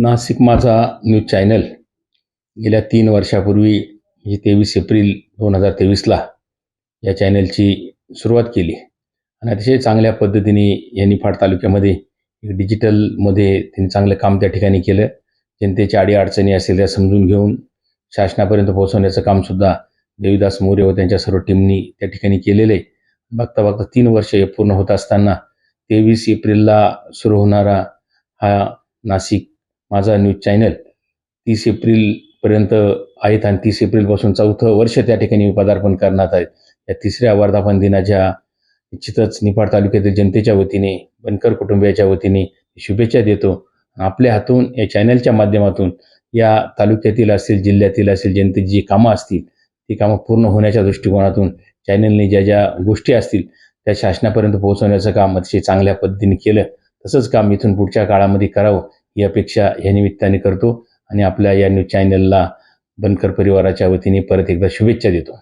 नाशिक माझा news channel गेल्या 3 वर्षापूर्वी म्हणजे 23 एप्रिल 2023ला या चॅनलची सुरुवात केली आणि अतिशय चांगल्या पद्धतीने या निफाड तालुक्यामध्ये डिजिटलमध्ये त्यांनी चांगलं काम त्या ठिकाणी केलं. जनतेच्या अडीअडचणी असेल त्या समजून घेऊन शासनापर्यंत पोहोचवण्याचं कामसुद्धा देवीदास मोरे व त्यांच्या सर्व टीमनी त्या ठिकाणी केलेलं आहे. बघता बघता 3 वर्ष पूर्ण होत असताना 23 एप्रिलला सुरू होणारा हा नाशिक माझा न्यूज चॅनल 30 एप्रिलपर्यंत आहेत आणि 30 एप्रिलपासून 4थं वर्ष त्या ठिकाणी पदार्पण करण्यात आहेत. या 3ऱ्या वर्धापन दिनाच्या निश्चितच निफाड तालुक्यातील जनतेच्या वतीने, बनकर कुटुंबियाच्या वतीने शुभेच्छा देतो. आपल्या हातून या चॅनलच्या माध्यमातून या तालुक्यातील असेल, जिल्ह्यातील असेल, जनतेची जी कामं असतील ती कामं पूर्ण होण्याच्या दृष्टिकोनातून चॅनलने ज्या ज्या गोष्टी असतील त्या शासनापर्यंत पोहोचवण्याचं काम अतिशय चांगल्या पद्धतीने केलं. तसंच काम इथून पुढच्या काळामध्ये करावं ही अपेक्षा या निमित्ताने करतो आणि आपल्या या न्यूज चॅनलला बनकर परिवाराच्या वतीने परत एकदा शुभेच्छा देतो.